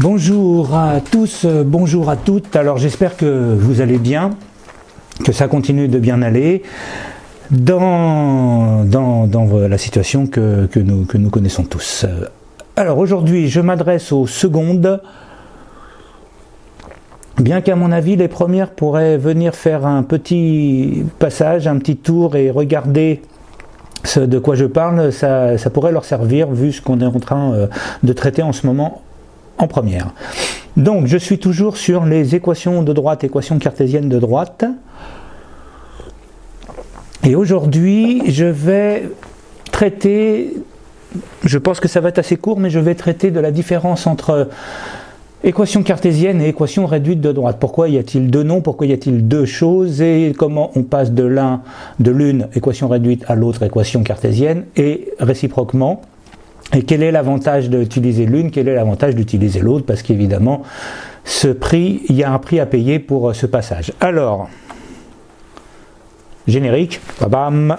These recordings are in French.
Bonjour à tous, bonjour à toutes. Alors j'espère que vous allez bien, que ça continue de bien aller dans la situation que nous connaissons tous. Alors aujourd'hui je m'adresse aux secondes, bien qu'à mon avis les premières pourraient venir faire un petit passage, un petit tour et regarder ce de quoi je parle, ça pourrait leur servir vu ce qu'on est en train de traiter en ce moment en première. Donc je suis toujours sur les équations de droite, équations cartésiennes de droite. Et aujourd'hui je vais traiter, je pense que ça va être assez court, mais je vais traiter de la différence entre équation cartésienne et équation réduite de droite. Pourquoi y a-t-il deux noms? Pourquoi y a-t-il deux choses? Et comment on passe de l'une équation réduite à l'autre équation cartésienne et réciproquement? Et quel est l'avantage d'utiliser l'une? Quel est l'avantage d'utiliser l'autre? Parce qu'évidemment, il y a un prix à payer pour ce passage. Alors, générique, bam.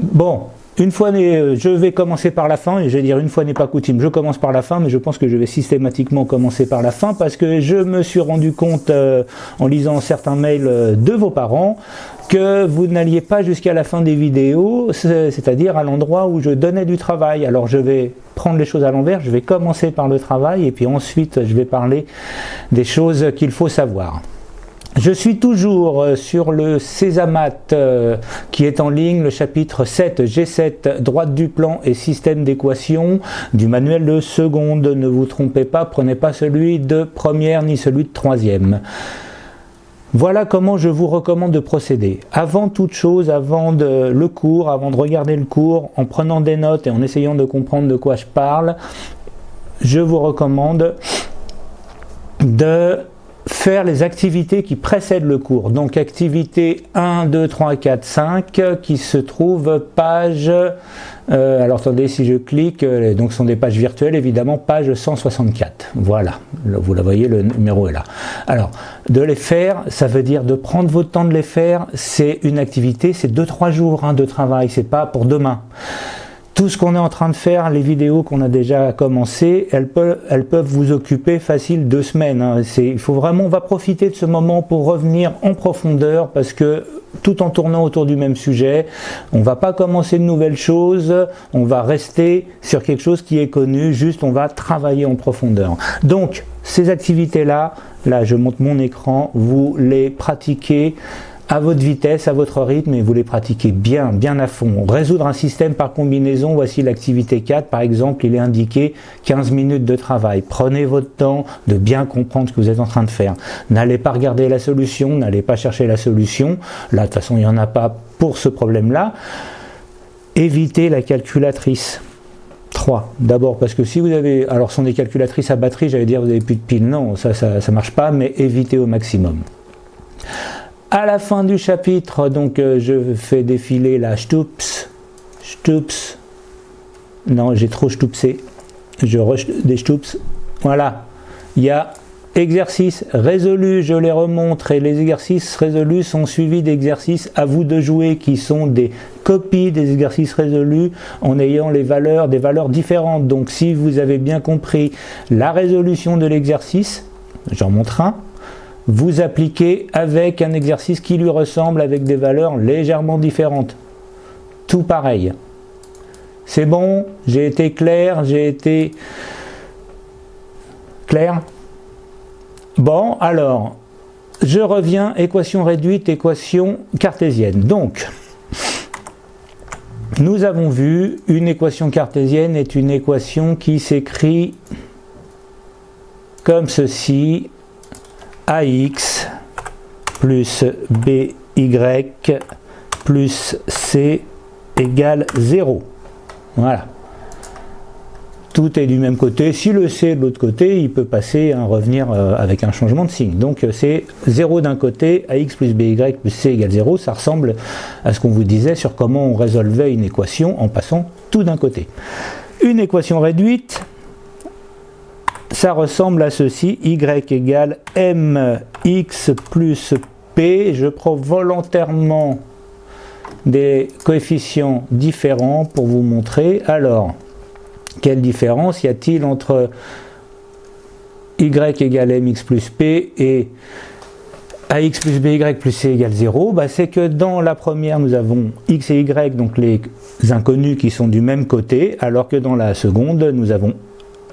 Bon. Une fois, je vais commencer par la fin, et je vais dire une fois n'est pas coutume, je commence par la fin, mais je pense que je vais systématiquement commencer par la fin, parce que je me suis rendu compte, en lisant certains mails de vos parents, que vous n'alliez pas jusqu'à la fin des vidéos, c'est-à-dire à l'endroit où je donnais du travail. Alors je vais prendre les choses à l'envers, je vais commencer par le travail, et puis ensuite je vais parler des choses qu'il faut savoir. Je suis toujours sur le Césamat qui est en ligne, le chapitre 7, G7, droite du plan et système d'équations du manuel de seconde. Ne vous trompez pas, prenez pas celui de première ni celui de troisième. Voilà comment je vous recommande de procéder. Avant toute chose, avant de regarder le cours, en prenant des notes et en essayant de comprendre de quoi je parle, je vous recommande de faire les activités qui précèdent le cours. Donc activité 1, 2, 3, 4, 5 qui se trouve page, alors attendez si je clique, donc ce sont des pages virtuelles évidemment, page 164. Voilà, vous la voyez, le numéro est là. Alors, de les faire, ça veut dire de prendre votre temps de les faire, c'est une activité, c'est 2-3 jours de travail, c'est pas pour demain. Tout ce qu'on est en train de faire, les vidéos qu'on a déjà commencées, elles peuvent vous occuper facile 2 semaines. Il faut vraiment, on va profiter de ce moment pour revenir en profondeur parce que tout en tournant autour du même sujet, on ne va pas commencer de nouvelles choses, on va rester sur quelque chose qui est connu, juste on va travailler en profondeur. Donc ces activités-là, là je monte mon écran, vous les pratiquez à votre vitesse, à votre rythme, et vous les pratiquez bien à fond. Résoudre un système par combinaison, voici l'activité 4, par exemple, il est indiqué 15 minutes de travail. Prenez votre temps de bien comprendre ce que vous êtes en train de faire. N'allez pas regarder la solution, n'allez pas chercher la solution. Là, de toute façon, il n'y en a pas pour ce problème-là. Évitez la calculatrice. 3. D'abord parce que si vous avez, alors ce sont des calculatrices à batterie, j'allais dire vous n'avez plus de piles, non, ça marche pas, mais évitez au maximum. À la fin du chapitre, donc je fais défiler la Stoops, non j'ai trop stoupsé, je rush des Stoops, voilà, il y a exercices résolus, je les remontre, et les exercices résolus sont suivis d'exercices à vous de jouer qui sont des copies des exercices résolus en ayant des valeurs différentes. Donc si vous avez bien compris la résolution de l'exercice, j'en montre un, vous appliquez avec un exercice qui lui ressemble avec des valeurs légèrement différentes. Tout pareil. C'est bon? J'ai été clair? Bon, alors, je reviens, équation réduite, équation cartésienne. Donc, nous avons vu, une équation cartésienne est une équation qui s'écrit comme ceci. AX plus BY plus C égale 0. Voilà. Tout est du même côté. Si le C est de l'autre côté, il peut passer, revenir avec un changement de signe. Donc c'est 0 d'un côté, AX plus BY plus C égale 0. Ça ressemble à ce qu'on vous disait sur comment on résolvait une équation en passant tout d'un côté. Une équation réduite, ça ressemble à ceci, y égale mx plus p. Je prends volontairement des coefficients différents pour vous montrer. Alors, Quelle différence y a-t-il entre y égale mx plus p et ax plus by plus c égale 0, c'est que dans la première, nous avons x et y, donc les inconnus qui sont du même côté, alors que dans la seconde, nous avons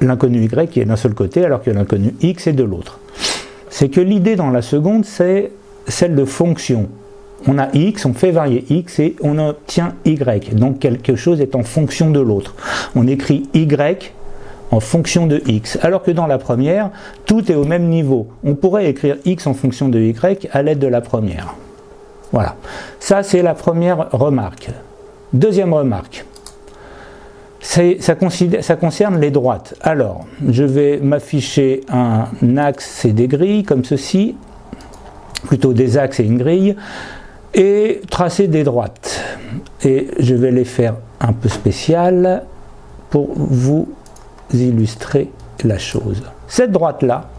l'inconnu y qui est d'un seul côté, alors que l'inconnu x est de l'autre. C'est que l'idée dans la seconde, c'est celle de fonction. On a x, on fait varier x et on obtient y. Donc quelque chose est en fonction de l'autre. On écrit y en fonction de x. Alors que dans la première, tout est au même niveau. On pourrait écrire x en fonction de y à l'aide de la première. Voilà. Ça, c'est la première remarque. Deuxième remarque. Ça concerne les droites. Alors, je vais m'afficher un axe et des grilles, comme ceci, plutôt des axes et une grille, et tracer des droites. Et je vais les faire un peu spéciales pour vous illustrer la chose. Cette droite-là,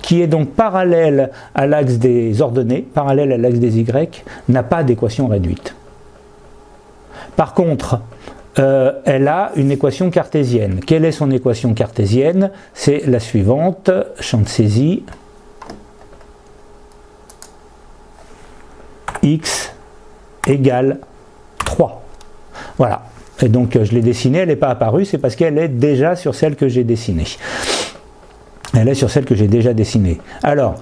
qui est donc parallèle à l'axe des ordonnées, parallèle à l'axe des y, n'a pas d'équation réduite. Par contre, elle a une équation cartésienne. Quelle est son équation cartésienne? C'est la suivante, champ de saisie, x égale 3. Voilà. Et donc je l'ai dessinée, elle n'est pas apparue, c'est parce qu'elle est déjà sur celle que j'ai dessinée. Elle est sur celle que j'ai déjà dessinée. Alors,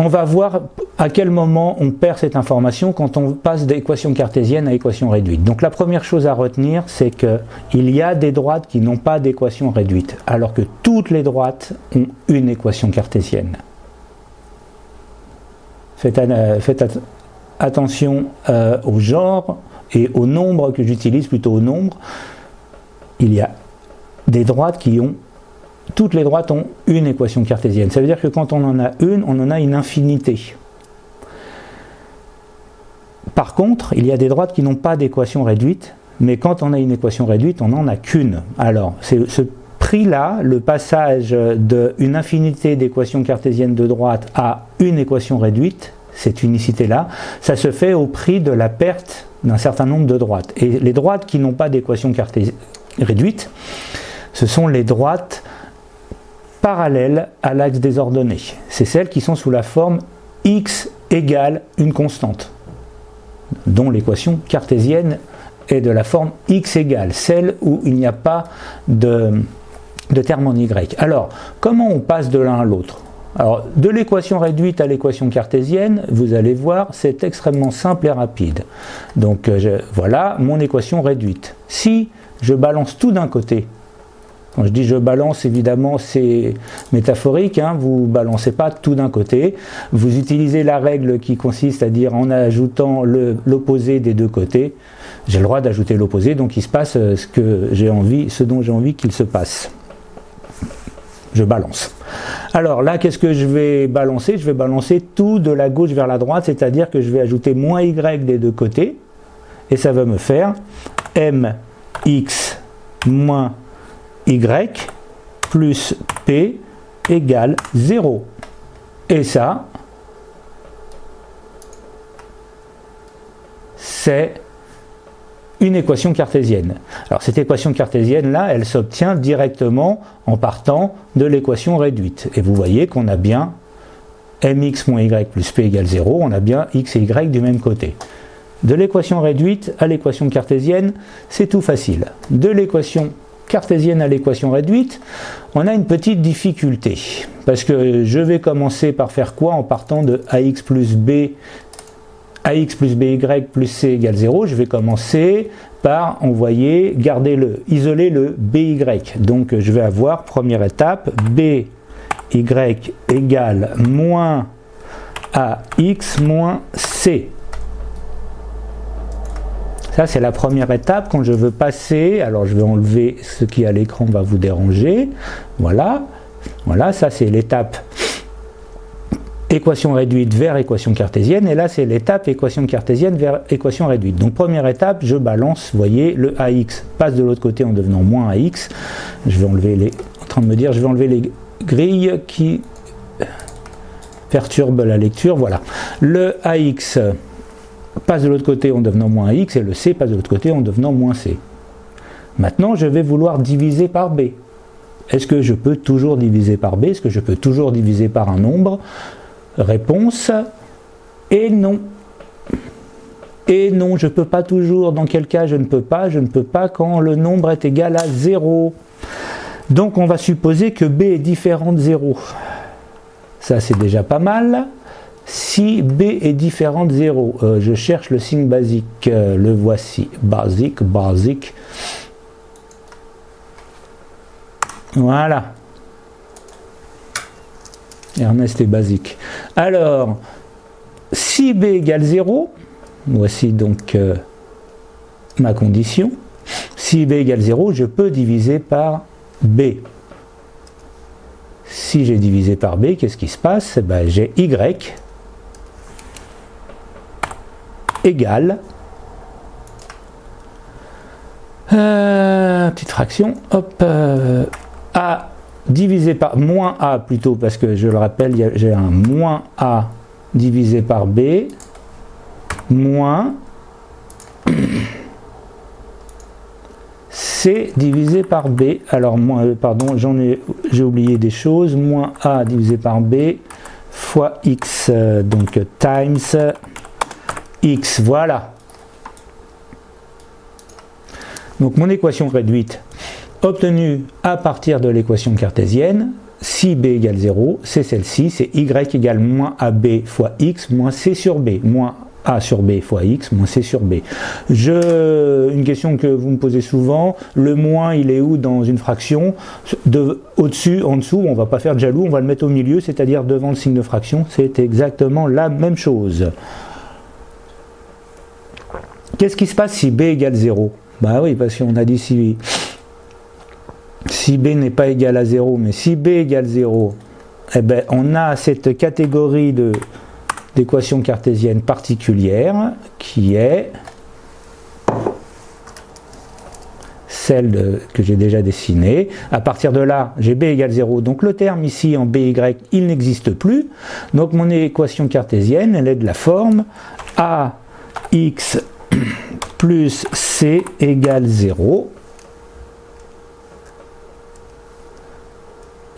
on va voir à quel moment on perd cette information quand on passe d'équation cartésienne à équation réduite. Donc la première chose à retenir, c'est qu'il y a des droites qui n'ont pas d'équation réduite, alors que toutes les droites ont une équation cartésienne. Faites attention au genre et au nombre que j'utilise, plutôt au nombre. Il y a des droites qui ont... Toutes les droites ont une équation cartésienne. Ça veut dire que quand on en a une, on en a une infinité. Par contre, il y a des droites qui n'ont pas d'équation réduite, mais quand on a une équation réduite, on n'en a qu'une. Alors, ce prix-là, le passage d'une infinité d'équations cartésiennes de droite à une équation réduite, cette unicité-là, ça se fait au prix de la perte d'un certain nombre de droites. Et les droites qui n'ont pas d'équation réduite, ce sont les droites parallèles à l'axe des ordonnées. C'est celles qui sont sous la forme x égale une constante, dont l'équation cartésienne est de la forme x égale, celle où il n'y a pas de terme en y. Alors, comment on passe de l'un à l'autre? Alors, de l'équation réduite à l'équation cartésienne, vous allez voir, c'est extrêmement simple et rapide. Donc, voilà mon équation réduite. Si je balance tout d'un côté, quand je dis je balance, évidemment, c'est métaphorique, hein, vous ne balancez pas tout d'un côté. Vous utilisez la règle qui consiste à dire en ajoutant l'opposé des deux côtés. J'ai le droit d'ajouter l'opposé, donc il se passe ce dont j'ai envie qu'il se passe. Je balance. Alors là, qu'est-ce que je vais balancer? Je vais balancer tout de la gauche vers la droite, c'est-à-dire que je vais ajouter moins y des deux côtés, et ça va me faire mx moins y plus p égale 0. Et ça, c'est une équation cartésienne. Alors cette équation cartésienne-là, elle s'obtient directement en partant de l'équation réduite. Et vous voyez qu'on a bien mx moins y plus p égale 0, on a bien x et y du même côté. De l'équation réduite à l'équation cartésienne, c'est tout facile. De l'équation cartésienne à l'équation réduite, on a une petite difficulté. Parce que je vais commencer par faire quoi en partant de ax plus by plus c égale 0, je vais commencer par envoyer, isoler le by. Donc je vais avoir, première étape, by égale moins ax moins c. Ça, c'est la première étape. Quand je veux passer, alors je vais enlever ce qui à l'écran va vous déranger. Voilà, ça c'est l'étape équation réduite vers équation cartésienne, et là c'est l'étape équation cartésienne vers équation réduite. Donc première étape, je balance, vous voyez, le ax passe de l'autre côté en devenant moins ax. Je vais enlever les grilles qui perturbent la lecture. Voilà, le ax passe de l'autre côté en devenant moins x, et le c passe de l'autre côté en devenant moins c. Maintenant, je vais vouloir diviser par b. Est-ce que je peux toujours diviser par b? Est-ce que je peux toujours diviser par un nombre? Réponse, et non. Et non, je ne peux pas toujours. Dans quel cas je ne peux pas? Je ne peux pas quand le nombre est égal à 0. Donc on va supposer que b est différent de 0. Ça c'est déjà pas mal. Si b est différent de 0, je cherche le signe basique, le voici, basique, basique. Voilà. Ernest est basique. Alors, si b égale 0, voici donc ma condition. Si b égale 0, je peux diviser par b. Si j'ai divisé par b, qu'est-ce qui se passe? Ben, j'ai y égale petite fraction, hop, a divisé par moins a plutôt, parce que je le rappelle, j'ai un moins a divisé par b moins c divisé par b. Alors pardon, j'ai oublié des choses. Moins a divisé par b fois x, donc times x, voilà. Donc mon équation réduite obtenue à partir de l'équation cartésienne, si b égale 0, c'est celle-ci, c'est y égale moins ab fois x moins c sur b, moins a sur b fois x moins c sur b. Une question que vous me posez souvent, le moins il est où dans une fraction? Au-dessus, en dessous, on ne va pas faire de jaloux, on va le mettre au milieu, c'est-à-dire devant le signe de fraction, c'est exactement la même chose. Qu'est-ce qui se passe si b égale 0? Bah oui, parce qu'on a dit si b n'est pas égal à 0, mais si b égale 0, eh ben, on a cette catégorie d'équations cartésiennes particulières qui est celle que j'ai déjà dessinée. À partir de là, j'ai b égale 0, donc le terme ici en by, il n'existe plus. Donc mon équation cartésienne, elle est de la forme ax plus c égale 0.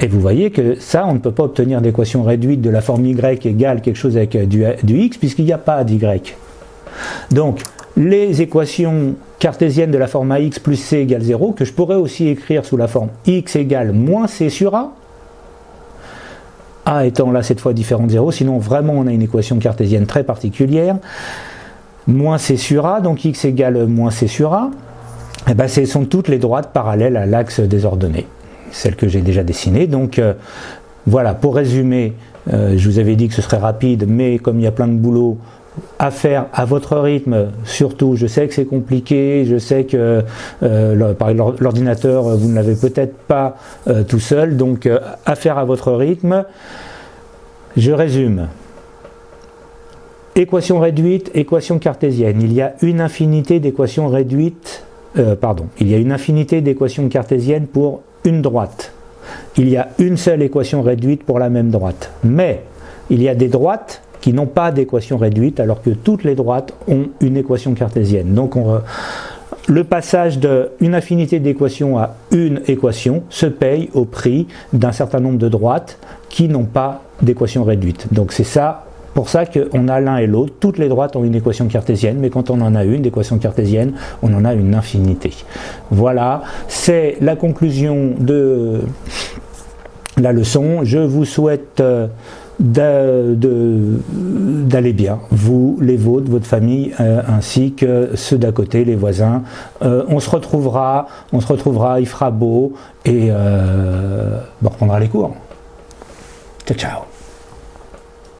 Et vous voyez que ça, on ne peut pas obtenir d'équation réduite de la forme y égale quelque chose avec du x, puisqu'il n'y a pas d'y. Donc, les équations cartésiennes de la forme ax plus c égale 0, que je pourrais aussi écrire sous la forme x égale moins c sur a étant là cette fois différent de 0, sinon vraiment on a une équation cartésienne très particulière, moins c sur a, donc x égale moins c sur a, et ben, ce sont toutes les droites parallèles à l'axe des ordonnées, celles que j'ai déjà dessinées. Donc voilà, pour résumer, je vous avais dit que ce serait rapide, mais comme il y a plein de boulot à faire à votre rythme, surtout, je sais que c'est compliqué, je sais que l'ordinateur, vous ne l'avez peut-être pas tout seul, donc à faire à votre rythme. Je résume. Équation réduite, équation cartésienne. Il y a une infinité d'équations réduites, il y a une infinité d'équations cartésiennes pour une droite. Il y a une seule équation réduite pour la même droite. Mais il y a des droites qui n'ont pas d'équation réduite, alors que toutes les droites ont une équation cartésienne. Donc le passage d'une infinité d'équations à une équation se paye au prix d'un certain nombre de droites qui n'ont pas d'équation réduite. Donc c'est ça. Pour ça qu'on a l'un et l'autre, toutes les droites ont une équation cartésienne, mais quand on en a une d'équation cartésienne, on en a une infinité. Voilà, c'est la conclusion de la leçon. Je vous souhaite d'aller bien, vous, les vôtres, votre famille, ainsi que ceux d'à côté, les voisins. On se retrouvera, il fera beau, et on reprendra les cours. Ciao, ciao.